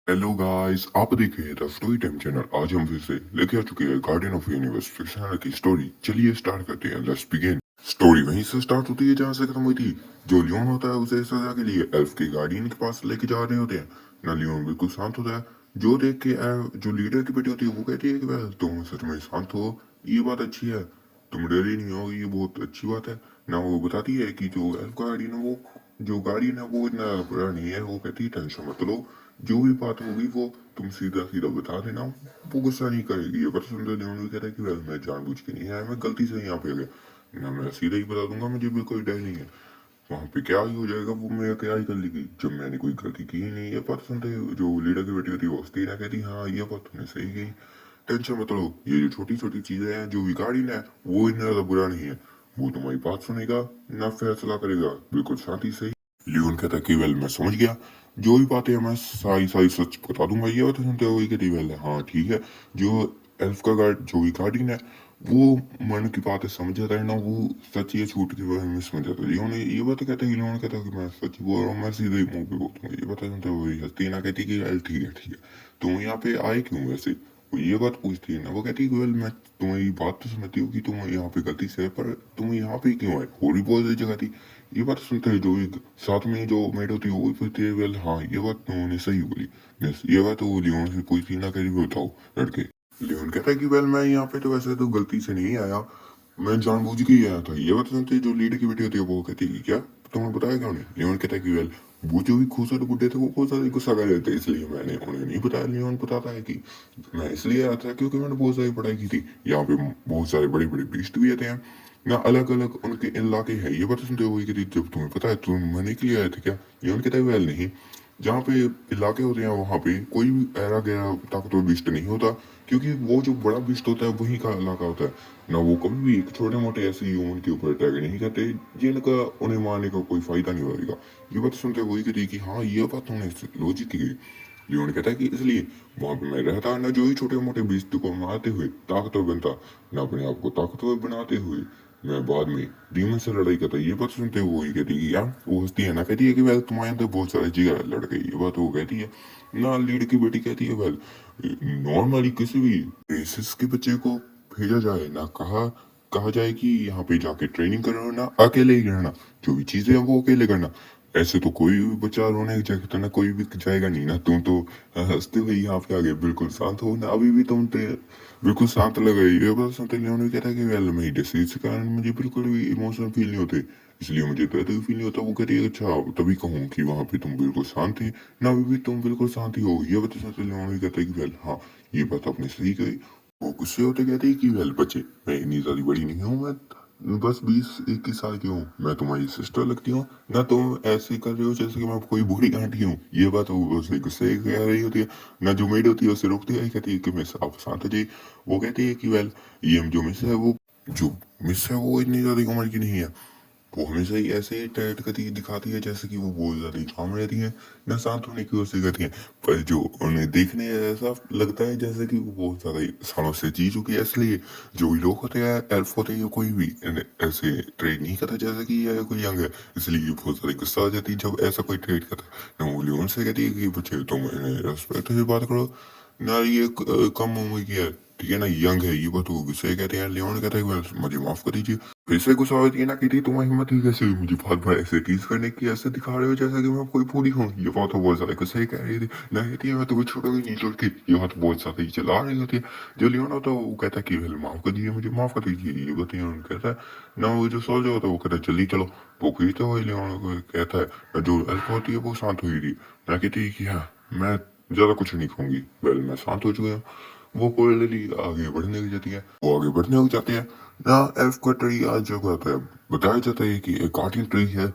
Hello guys, आप देख रहे हैं द स्टोरी टाइम चैनल। आज हम फिर से लेके आ चुके हैं गार्डियन ऑफ यूनिवर्स फिक्शनल की स्टोरी। चलिए स्टार्ट करते हैं। Let's begin. स्टोरी वहीं से स्टार्ट होती है जहां से खत्म हुई थी। जो लियोन होता है उसे सजा के लिए एल्फ के गार्डियन के पास लेके जा रहे होते हैं ना। लियोन बिल्कुल शांत होता है। जो देख के जो लीडर की बेटी होती है वो कहती है कि वह तुम सच में शांत हो, ये बात अच्छी है। तुम डरी नहीं हो, ये बहुत अच्छी बात है ना। वो बताती है कि जो एल्फ गार्डियन है वो जो गार्डियन है वो इतना बुरा नहीं है। वो कहती है टेंशन मत लो, जो भी बात होगी वो तुम सीधा सीधा बता देना, वो गुस्सा नहीं करेगी। ये बात सुनकर लियोन भी कहता है कि मैं जानबूझ के नहीं आया, मैं गलती से यहाँ पे आ गया ना। मैं सीधा ही बता दूंगा, मुझे बिल्कुल डर नहीं है। वहाँ पे क्या ही हो जाएगा, वो मैं क्या ही कर लेगी जब मैंने कोई गलती की ही नहीं। ये बात सुनते ही जो लीडर की बेटी होती है वो हंसती ना, कहती हाँ ये बात तुमने सही कही। टेंशन मत लो, ये जो छोटी छोटी चीजें हैं, जो भी गार्डियन है वो इतना ज्यादा बुरा नहीं है। वो तुम्हारी बात सुनेगा ना, फैसला करेगा बिल्कुल शांति से। लियोन कहता है कि वेल मैं समझ गया, जो भी बातें हैं मैं सारी सारी सच बता दूंगा। ये बात सुनते हुए कहती वेल हाँ ठीक है। जो एल्फ का गार्ड जो भी गार्डियन है वो मन की बातें समझ जाता है ना, वो सच या झूठ के बारे में समझ जाता है। लियोन ने ये बात कहता है कि लियोन कहता है कि मैं सच बोल रहा हूँ, मैं सीधे ही मुंह पे बोलूंगा। ये बात सुनते हुए हंसती है ना, कहती कि वेल ठीक है ठीक है, तुम यहाँ पे आए क्यों वैसे। वो ये बात पूछती है ना, वो कहती है कि वेल मैं तुम्हारी बात तो समझती हूँ कि तुम यहाँ पे गलती से है, पर तुम यहाँ पे क्यों आए, और भी बहुत सारी जगह थी। ये बात सुनते ही जो एक साथ में जो मेड होती है वो भी पूछती है वेल हाँ ये बात तो उन्होंने सही बोली। बस ये बात वो लियोन से पूछती ना, कह रही बताओ लड़के। लियोन कहता है कि वेल मैं यहाँ पे तो वैसे तो गलती से नहीं आया, मैं जानबूझ के ही आया था। ये बात सुनते ही जो लीडर की बेटी होती है वो कहती है कि क्या तुम्हें बताया क्या उन्हें। लियोन कहता है कि वेल वो जो भी खूबसूरत बुड्ढे थे वो बहुत ज्यादा गुस्सा कर रहे थे, इसलिए मैंने उन्हें नहीं बताया। लियोन बताता है कि मैं इसलिए आया था क्योंकि मैंने बहुत सारी पढ़ाई की थी, यहाँ पे बहुत सारे बड़े बड़े बीस्ट भी आते हैं ना, अलग अलग उनके इलाके हैं। ये बात सुनते हुए कि जब तुम्हें पता है तुम मरने के लिए आए थे क्या। लियोन कहता है वेल नहीं, जहाँ पे इलाके होते हैं वहाँ पे कोई भी ऐरा गैरा ताकतवर बिस्ट नहीं होता, क्योंकि वो जो बड़ा बिस्ट होता है वही का इलाका होता है ना। वो कभी भी एक छोटे मोटे ऐसे ह्यूमन के ऊपर अटैक नहीं करते जिनका उन्हें मारने का कोई फायदा नहीं होगा। ये बात सुनते वही कहती कि हाँ ये बात तुमने लॉजिक की गई। लियोन कहता है कि इसलिए वहां पे मैं रहता ना, जो ही छोटे मोटे बिस्ट को मारते हुए ताकतवर बनता ना, अपने आप को ताकतवर बनाते हुए मैं बाद में डीमन से लड़ाई करता। ये बात सुनते हुए वही कहती कि यार वो हंसती है ना, कहती है कि वेल तुम्हारे अंदर बहुत सारे जिगर है लड़के। ये बात वो कहती है ना। लीड की बेटी कहती है वेल नॉर्मली किसी भी रेसिस के बच्चे को भेजा जाए ना, कहा कहा जाए कि यहाँ पे जाके ट्रेनिंग करो ना, अकेले ही रहना, जो भी चीजें हैं वो अकेले करना। ऐसे तो कोई भी बच्चा रोने की जगह तो ना कोई भी जाएगा नहीं ना। तुम तो हंसते हुए यहाँ पे आ गए, बिल्कुल शांत हो ना, अभी भी तुम बिल्कुल शांत लग रही है। ये बात सुनते लियोन भी कहता है कि वेल मेरी डिसीज के कारण मुझे बिल्कुल भी इमोशनल फील नहीं होते, इसलिए मुझे दर्द भी फील नहीं होता। वो कहती है अच्छा तभी कहूँ कि वहाँ पे तुम बिल्कुल शांत थे ना, अभी भी तुम बिल्कुल शांत ही हो। ये बात सुनते लियोन भी कहता है कि वेल हाँ ये बात आपने सही कही। वो गुस्से होते कहते हैं कि वेल बच्चे मैं इतनी ज्यादा बड़ी नहीं हूँ, मैं बस 20-21 साल की हूँ, मैं तुम्हारी सिस्टर लगती हूँ ना। तुम ऐसे कर रहे हो जैसे कि मैं कोई बूढ़ी आंटी हूँ। ये बात वो उसे गुस्से से कह रही होती है ना। जो मेड होती है उसे रोकती है, कहती है कि मिस आप शांत हो जाइए। वो कहती है कि वेल ये जो मिस है वो जो मिस है वो इतनी ज्यादा उम्र की नहीं है, वो हमेशा ही ऐसे ही टैट करती दिखाती है जैसे कि वो बहुत ज्यादा ही काम रहती है न, शांत होने की कोशिश करती है। पर जो उन्हें देखने ऐसा लगता है जैसे कि वो बहुत ज्यादा ही सालों से जी चुकी है। इसलिए जो भी लोग होते हैं एल्फ होते हैं या कोई भी इन्हें ऐसे ट्रेड नहीं करता जैसे कि ये कोई यंग है। इसलिए ये बहुत ज्यादा गुस्सा आ जाती है जब ऐसा कोई ट्रेड करता है। नमोलियन से कहती है कि बच्चे तुम इन्हें रेस्पेक्ट से बात करो ना, ये कम उम्र की है ठीक है ना, यंग है। ये बात वो गुस्से कहते हैं। लियोन कहता है "Well, मुझे माफ कर दीजिए। फिर से गुस्सा होती है ना, कहती है तुम्हारी हिम्मत ही कैसे हुई मुझे बार बार ऐसे टीज करने की, ऐसे दिखा रहे हो जैसा कि मैं कोई पूरी हूँ। ये बात तो बहुत ज्यादा गुस्से कह रही थी ना, कहती है मैं तुम्हें छोड़ूंगी नहीं छोड़ के। ये बात बहुत ज्यादा ही चला रही होती है। जो लियोन होता है वो कहता है कि "Well, माफ कर दीजिए, मुझे माफ कर दीजिए। ये बात लियोन कहता है ना। वो जो सोल्जर होता है वो कहता है जल्दी चलो। वो खींचते हुए लियोन को कहता है, जो एल्फ होती है वो शांत हुई थी ना, कहती है कि हाँ मैं ज्यादा कुछ नहीं कहूंगी, वेल मैं शांत हो चुका हूँ। वो कोयलली आगे बढ़ने लग जाती है, वो आगे बढ़ने लग जाते हैं ना। एल्फ का ट्री आज जगह होता है, बताया जाता है कि एक गार्डियन ट्री है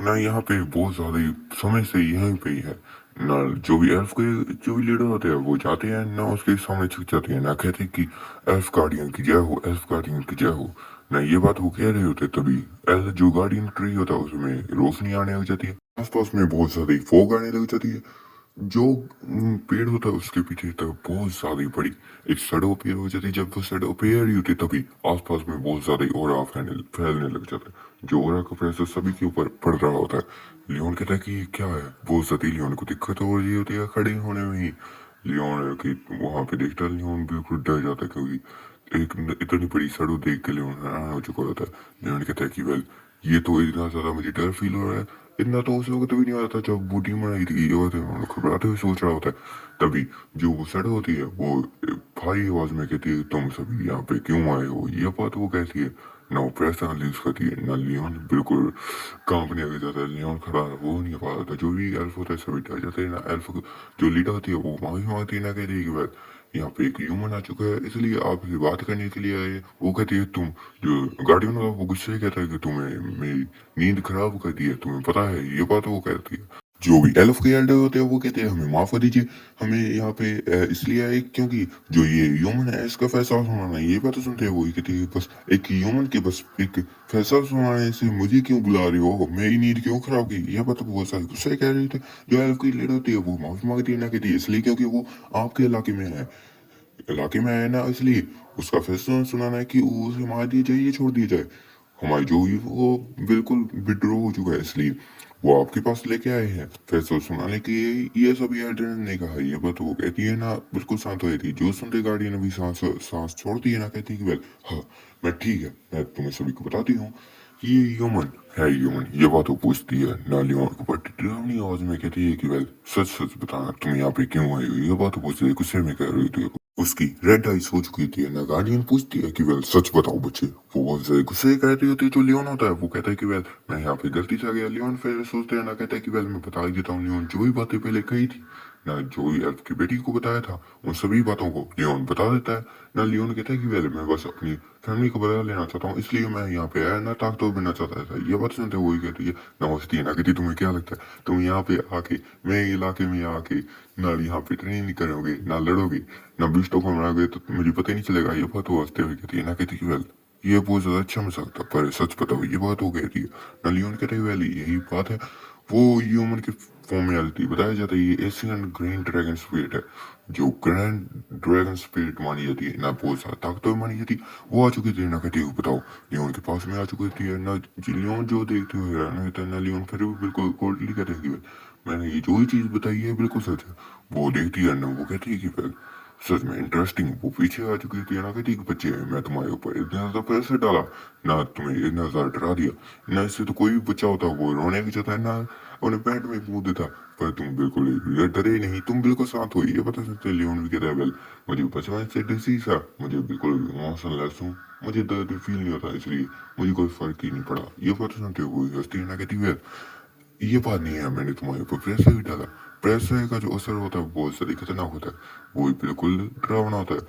ना, यहाँ पे बहुत ज्यादा ही समय से यहीं पे ही है ना। जो भी एल्फ के जो भी लीडर होते हैं वो जाते हैं ना, उसके सामने झुक जाते हैं ना, कहते हैं कि एल्फ गार्डियन की जय हो, एल्फ गार्डियन की जय हो ना। ये बात वो कह रहे होते तभी एल्फ जो गार्डियन ट्री होता है उसमें रोशनी आने लग जाती है, आसपास में बहुत ज्यादा फॉग आने लग जाती है। जो पेड़ होता है उसके पीछे तक बहुत ज्यादा ही बड़ी एक सड़क पेड़ हो जाती है। जब वो सड़क पेड़ ही होती है तभी आसपास में बहुत ज्यादा ही ओरा फैलने लग जाता है। जो ओरा का प्रेशर सभी के ऊपर पड़ रहा होता है। लियोन कहता है कि ये क्या है। बहुत ज्यादा लियोन को दिक्कत हो रही होती है खड़े होने में ही। लियोन की वहां पे देखता है, लियोन बिल्कुल डर जाता है क्योंकि एक इतनी बड़ी सड़क देख के लियोन हैरान हो चुका होता है। लियोन कहता है कि वेल ये तो इतना ज्यादा मुझे डर फील हो रहा है। इतना तो उस वक्त भी नहीं आता जब वो टीम बनाई थी। ये बात है, हम लोग घबराते हुए सोच रहा होता है। तभी जो वो सड़क होती है वो भारी आवाज में कहती है तुम सभी यहाँ पे क्यों आए हो। ये बात वो कहती है ना। वो प्रेस एनालिस करती है ना। लियोन बिल्कुल कांपने लग जाता है। लियोन खड़ा वो नहीं पा रहा था। जो भी एल्फ होता है सभी डर जाते हैं ना। एल्फ जो लीडर होती है वो माफी मांगती है ना, कहती है कि भाई यहाँ पे एक ह्यूमन आ चुका है इसलिए आपसे बात करने के लिए आए। वो कहती है तुम जो गार्डियन होता है वो गुस्से से कहता है कि तुम्हें मेरी नींद खराब कर दी है, तुम्हें पता है। ये बात वो कहती है। जो भी एल्फ के एल्डर होते हैं वो कहते हैं हमें माफ कर दीजिए, हमें यहाँ पे इसलिए आए क्योंकि जो ये ह्यूमन है इसका फैसला सुनाना है। ये बात सुनते हैं वो ये कहते हैं बस एक ह्यूमन के बस एक फैसला सुनाने से मुझे क्यों बुला रहे हो, मेरी नींद क्यों खराब की। यह बात बहुत सारी गुस्से कह रहे थे। जो एल्फ की लीडर होती है वो माफी मांगती है ना, कहती है इसलिए क्योंकि वो आपके इलाके में है ना, इसलिए उसका फैसला सुनाना है कि उसे मार दिया जाए या छोड़ दिया जाए। हमारी जो ही वो बिल्कुल विड्रॉ हो चुका है इसलिए वो आपके पास लेके आए हैं फैसला सुनाने के लिए। ये सब एल्डर ने कहा। ये बात वो कहती है ना, बिल्कुल शांत हो जाती है। जो सुनते गार्डियन अभी सांस सांस छोड़ती है ना, कहती है कि वेल हाँ मैं ठीक है, मैं तुम्हें सभी को बताती हूँ ये ह्यूमन है। ह्यूमन ये बात वो पूछती है ना। लियोन को बड़ी डरावनी आवाज में कहती है कि वेल सच सच बताना तुम यहाँ पे क्यों आए हो। ये बात वो पूछती है, गुस्से में कह रही थी। उसकी रेड आइस हो चुकी थी ना। गार्डियन पूछती है कि वेल सच बताओ बच्चे। वो बहुत ज्यादा गुस्से कह रही होती है। जो लियोन होता है वो कहता है कि वेल मैं यहाँ पे गलती से आ गया। लियोन फिर सोचते हैं ना, कहता है कि वेल मैं बता ही देता हूँ। लियोन जो भी बातें पहले कही थी ना, जो ही एल्फ की बेटी को बताया था उन सभी बातों को लियोन बता देता है ना। लियोन कहता है कि वेल मैं बस अपनी फैमिली को बदला लेना चाहता हूँ इसलिए मैं यहाँ पे आया ना, ताकतवर बनना चाहता था। ये बात सुनते वही कहती है ना, हंसती है ना, कहती तुम्हें क्या लगता है तुम यहाँ पे आके मेरे इलाके में आके ना यहाँ पे ट्रेनिंग करोगे ना लड़ोगे ना बिस्टो को मराओगे तो मुझे पता ही नहीं चलेगा। ये बात वो हंसते हुए कहती है ना, कहती कि वेल ये बहुत ज्यादा अच्छा मजाक था पर सच बताओ। ये बात वो कहती है ना। लियोन कहते हैं वेल यही बात है। वो ह्यूमन के फॉर्म में आती है। बताया जाता है ये एशियन ग्रीन ड्रैगन स्पिरिट है। जो ग्रैंड ड्रैगन स्पिरिट मानी जाती है ना, बहुत ज्यादा ताकतवर मानी जाती है। वो आ चुकी थी ना, कहती है बताओ। लियोन के पास में आ चुकी थी ना। लियोन जो देखते हुए हैरान होता है ना। लियोन फिर भी बिल्कुल कोल्डली कहते हैं कि मैंने ये जो ही चीज बताई है बिल्कुल सच है। वो देखती है ना, वो कहती है कि फिर सच में इंटरेस्टिंग। वो पीछे आ चुकी थी ना, कहती है कि बच्चे मैं तुम्हारे ऊपर इतना ज्यादा पैसे डाला ना, तुम्हें इतना ज्यादा डरा दिया ना, इससे तो कोई भी बच्चा होता वो रोने की जाता है ना, उन्हें पेट में कूद देता। पर तुम बिल्कुल ये डरे ही नहीं, तुम बिल्कुल शांत हो। ये पता चलते लियोन भी कहता है वेल मुझे बचपन से डिसीज है, मुझे बिल्कुल इमोशनलेस हूँ, मुझे दर्द फील नहीं होता इसलिए मुझे कोई फर्क ही नहीं पड़ा। ये पता सुनते हुए हंसती है ना, कहती वेल ये बात नहीं है मैंने तुम्हारे ऊपर प्रेशर भी डाला। प्रेशर का जो असर होता है वो बहुत ज्यादा खतरनाक होता है। वो बिल्कुल डरावना होता है।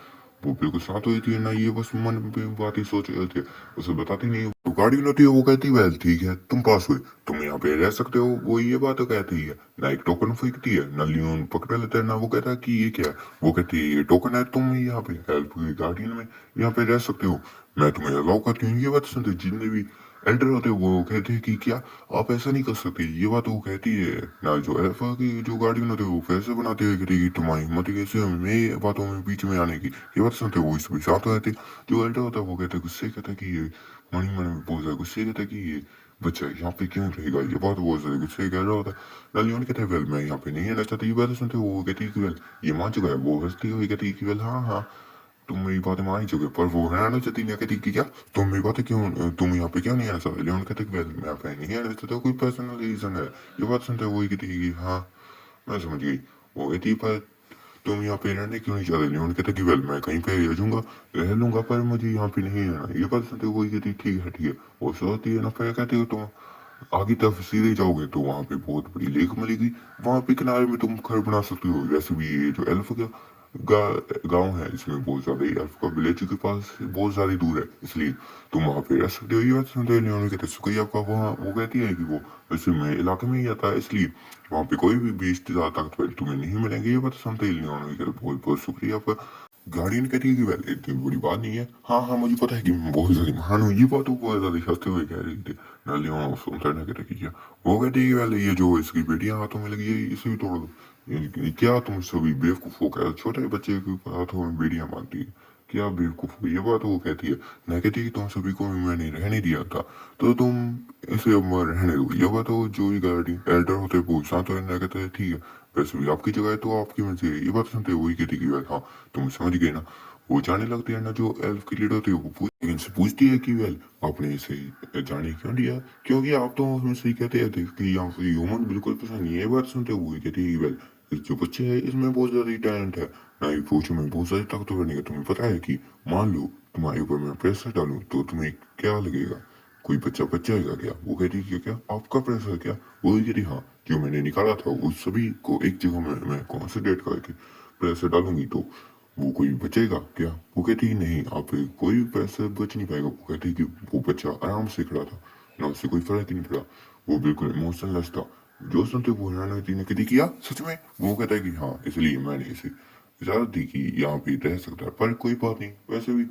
वो बिल्कुल शांत हुई थी ना, ये बस मन में बात ही सोच रहे थे, उसे बताती नहीं। तो गाड़ी होती है वो कहती वेल ठीक है तुम पास हुए, तुम यहाँ पे रह सकते हो। वो ये बात तो कहती है ना, एक टोकन फेंकती है ना। लियोन पकड़ लेता है ना। वो कहता है कि ये क्या है। वो कहती है ये टोकन है, तुम यहाँ पे हेल्प गार्डियन में यहाँ पे रह सकते हो, मैं तुम्हें अलाउ करती हूँ। ये बात सुनते जितने भी एल्डर होते हैं वो कहते हैं कि क्या आप ऐसा नहीं कर सकते। ये बात वो कहती है ना। जो अल्फा की जो गार्डियन होते हैं वो फैसले बनाते हैं कि तुम्हारी हिम्मत कैसे है मेरी बातों में बीच में आने की। ये बात सुनते वो इस भी साथ रहते। जो एल्डर होता है वो कहते हैं गुस्से, कहता है कि ये मन में बहुत ज्यादा गुस्से कहता है कि ये बच्चा यहाँ पे क्यों रहेगा। ये बात बहुत ज्यादा गुस्से कह रहा होता है। लियोन कहते हैं वेल मैं यहाँ पे नहीं रहना चाहता। ये बात सुनते वो कहती है कि वेल ये मान चुका है। वो हंसती हुई कहती है कि वेल हाँ हाँ तुम मेरी बातें मान ही चुके। पर वो हैरान चाहती नहीं, कहती कि क्या तुम मेरी बातें क्यों तुम यहाँ पे क्यों नहीं आना चाहते। लियोन कहते वेल मैं यहाँ पे नहीं आना चाहता, कोई पर्सनल रीजन है। ये बात सुनते वही कहती कि हाँ मैं समझ गई। वो कहती पर तुम यहाँ पे रहने क्यों नहीं चाहते। लियोन कहते कि वेल मैं कहीं पे रह जाऊंगा, रह लूंगा पर मुझे यहाँ पे नहीं रहना। ये बात सुनते वही कहती ठीक है ठीक है। वो सोचती है ना, फिर कहती हो तुम आगे तरफ सीधे जाओगे तो वहां पे बहुत बड़ी लेक मिलेगी। वहां पे किनारे में तुम घर बना सकते हो। वैसे भी ये जो एल्फ का गांव है इसमें बहुत ज्यादा ही एल्फ का विलेज के पास से बहुत ज्यादा दूर है इसलिए तुम वहां पे रह सकते हो। ये बात सुनते हैं लियोन कहते सुकैया का वहाँ वो कहती है कि वो वैसे मैं इलाके में ही आता है इसलिए वहाँ पे कोई भी बीस्ट ताकतवर तुम्हें नहीं मिलेंगे। ये बात सुनते ही लियोन कहते बहुत बहुत शुक्रिया आपका। गार्डियन कहती है कि वेल इतनी बड़ी बात नहीं है, हाँ हाँ मुझे पता है कि मैं बहुत ज्यादा महान हूँ। ये बात वो बहुत ज्यादा हंसते हुए कह रही थी ना। लियोन सुनता ना कहते कि क्या। वो कहती है कि वेल ये जो इसकी बेटियां हाथों में लगी है इसे भी तोड़ दो। क्या तुम सभी बेवकूफ हो क्या? छोटे बच्चे की बातों में बेड़ियां मारती है। क्या बेवकूफ हो? ये बात वो कहती है। ना कहती कि तुम सभी को मैंने रहने दिया था, तो तुम इसे अब रहने दो। ये बात वो जो भी गाड़ी एल्डर होते पूछना तो ना कहते हैं ठीक है, वैसे भी आपकी जगह है तो आपकी मर्जी है। ये बात सुनते वही कहती कि वेल हाँ, तुम समझ गए ना। वो जाने लगती है ना, जो एल्फ की लीडर होती है वो इनसे पूछती है कि वेल आपने इसे जाने क्यों दिया, क्योंकि आप तो हमेशा ही कहते हैं कि यहाँ ह्यूमन बिल्कुल पसंद नहीं है। ये बात सुनते हुए वही कहती है कि वेल इस जो बच्चे है इसमें बहुत ज्यादा टैलेंट है, ना ही फौज में बहुत ज्यादा ताकतवर नहीं है। तुम्हें पता है कि मान लो तुम्हारे ऊपर मैं प्रेशर डालूं तो तुम्हें क्या लगेगा? कोई बच्चा बच जाएगा क्या? वो कहती है क्या आपका प्रेशर क्या? वो भी कहती हाँ, जो मैंने निकाला था उस सभी को एक जगह में मैं कॉन्सेंट्रेट करके प्रेशर डालूंगी तो वो कोई बचेगा क्या? वो कहती नहीं, आप कोई पैसे बच नहीं पाएगा। वो कहती कि वो बच्चा आराम से खड़ा था, ना उससे कोई फर्क ही नहीं पड़ा, वो बिल्कुल इमोशनलेस था। जो सुनते वो हैरानी ने कहती किया सच में? वो कहता है कि हाँ, इसलिए मैंने इसे इजाजत दी कि यहाँ पे रह सकता है, पर कोई बात नहीं, वैसे भी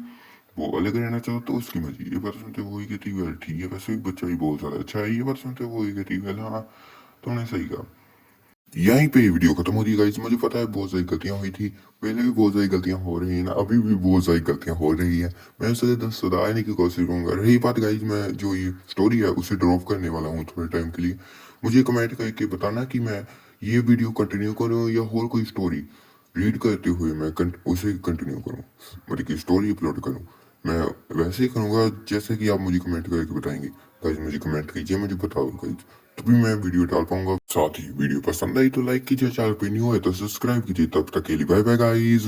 वो अलग रहना चाहो तो उसकी मर्जी। ये बात सुनते वो ही कहती वेल ठीक है, वैसे भी बच्चा ही बहुत ज्यादा अच्छा है। ये बात सुनते वो ही कहती वेल हाँ, तुमने सही कहा। यहीं पे ये वीडियो खत्म हो रही है गाइस। मुझे पता है बहुत सारी गलतियां हुई थी, पहले भी बहुत सारी गलतियां हो रही हैं ना, अभी भी बहुत सारी गलतियां हो रही है। मैं उसे सुधारने की कोशिश करूंगा। रही बात गाइस, मैं जो ये स्टोरी है उसे ड्रॉप करने वाला हूँ थोड़े टाइम के लिए। मुझे कमेंट करके बताना कि मैं ये वीडियो कंटिन्यू करूँ या और कोई स्टोरी रीड करते हुए मैं उसे कंटिन्यू करूँ, मतलब कि स्टोरी अपलोड करूँ। मैं वैसे ही करूँगा जैसे कि आप मुझे कमेंट करके बताएंगे। गाइस मुझे कमेंट कीजिए, मुझे बताओ गाइस, तभी मैं वीडियो डाल पाऊंगा। साथ ही वीडियो पसंद आई तो लाइक कीजिए, चैनल पे न्यू है तो सब्सक्राइब कीजिए। तब तक के लिए बाय बाय गाइस।